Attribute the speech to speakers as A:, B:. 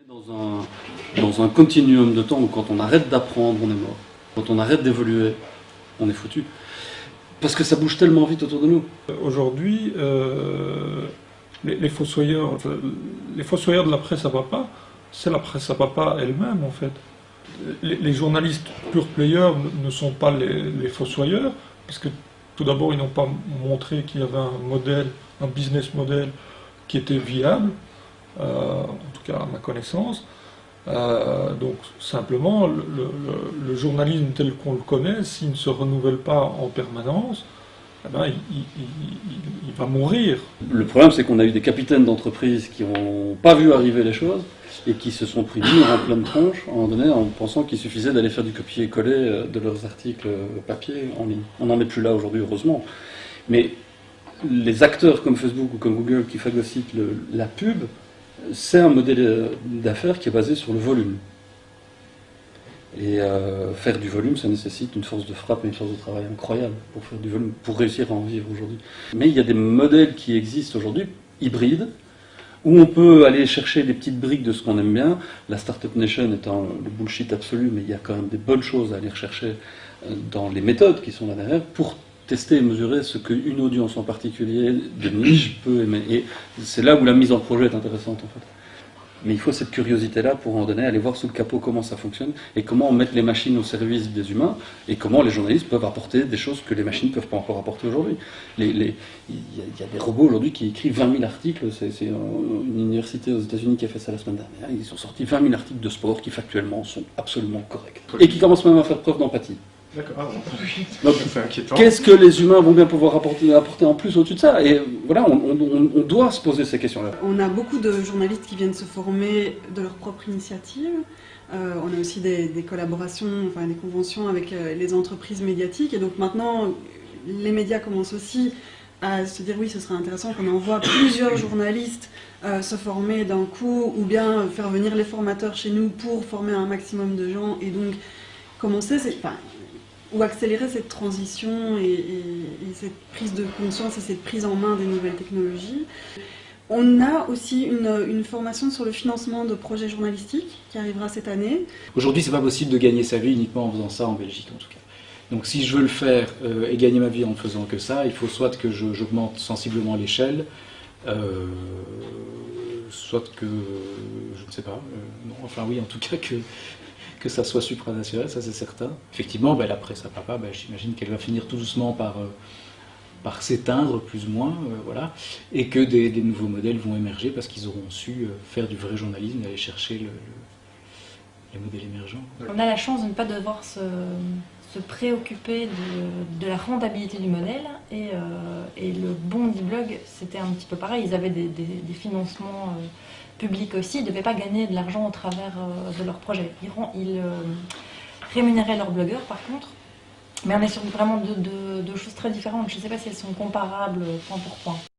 A: Dans un continuum de temps où quand on arrête d'apprendre, on est mort. Quand on arrête d'évoluer, on est foutu. Parce que ça bouge tellement vite autour de nous.
B: Aujourd'hui, les fossoyeurs de la presse à papa, c'est la presse à papa elle-même en fait. Les journalistes pure players ne sont pas les fossoyeurs, puisque tout d'abord ils n'ont pas montré qu'il y avait un modèle, un business model qui était viable, en tout cas à ma connaissance. Donc simplement, le journalisme tel qu'on le connaît, s'il ne se renouvelle pas en permanence, eh ben, il va mourir.
A: Le problème, c'est qu'on a eu des capitaines d'entreprises qui n'ont pas vu arriver les choses et qui se sont pris en pleine tronche à un moment donné en pensant qu'il suffisait d'aller faire du copier-coller de leurs articles papier en ligne. On n'en est plus là aujourd'hui, heureusement. Mais les acteurs comme Facebook ou comme Google qui phagocytent la pub, c'est un modèle d'affaires qui est basé sur le volume. Et faire du volume, ça nécessite une force de frappe et une force de travail incroyable pour faire du volume, pour réussir à en vivre aujourd'hui. Mais il y a des modèles qui existent aujourd'hui, hybrides, où on peut aller chercher des petites briques de ce qu'on aime bien, la Startup Nation étant le bullshit absolu, mais il y a quand même des bonnes choses à aller rechercher dans les méthodes qui sont là derrière, pour tester et mesurer ce qu'une audience en particulier de niche peut aimer. Et c'est là où la mise en projet est intéressante en fait. Mais il faut cette curiosité-là pour en donner, aller voir sous le capot comment ça fonctionne et comment on met les machines au service des humains et comment les journalistes peuvent apporter des choses que les machines ne peuvent pas encore apporter aujourd'hui. Il y a des robots aujourd'hui qui écrivent 20 000 articles, c'est une université aux États-Unis qui a fait ça la semaine dernière, ils ont sorti 20 000 articles de sport qui factuellement sont absolument corrects et qui commencent même à faire preuve d'empathie.
C: D'accord,
A: donc
C: c'est inquiétant.
A: Qu'est-ce que les humains vont bien pouvoir apporter en plus au-dessus de ça? Et voilà, on doit se poser ces questions-là.
D: On a beaucoup de journalistes qui viennent se former de leur propre initiative. On a aussi des collaborations, enfin des conventions avec les entreprises médiatiques. Et donc maintenant, les médias commencent aussi à se dire oui, ce serait intéressant qu'on envoie plusieurs journalistes se former d'un coup, ou bien faire venir les formateurs chez nous pour former un maximum de gens et donc commencer, ou accélérer cette transition et cette prise de conscience et cette prise en main des nouvelles technologies. On a aussi une formation sur le financement de projets journalistiques qui arrivera cette année.
E: Aujourd'hui, c'est pas possible de gagner sa vie uniquement en faisant ça en Belgique en tout cas. Donc si je veux le faire et gagner ma vie en ne faisant que ça, il faut soit que j'augmente sensiblement l'échelle, soit que, je ne sais pas, non, enfin oui, en tout cas que ça soit supranational, ça c'est certain. Effectivement, la presse à papa, j'imagine qu'elle va finir tout doucement par s'éteindre, plus ou moins, voilà, et que des nouveaux modèles vont émerger parce qu'ils auront su faire du vrai journalisme et aller chercher les modèles émergents.
F: On a la chance de ne pas devoir se préoccuper de la rentabilité du modèle et le Bondi Blog, c'était un petit peu pareil, ils avaient des financements publics aussi, ils ne devaient pas gagner de l'argent au travers de leurs projets. Ils rémunéraient leurs blogueurs par contre, mais on est sur vraiment deux choses très différentes, je ne sais pas si elles sont comparables point pour point.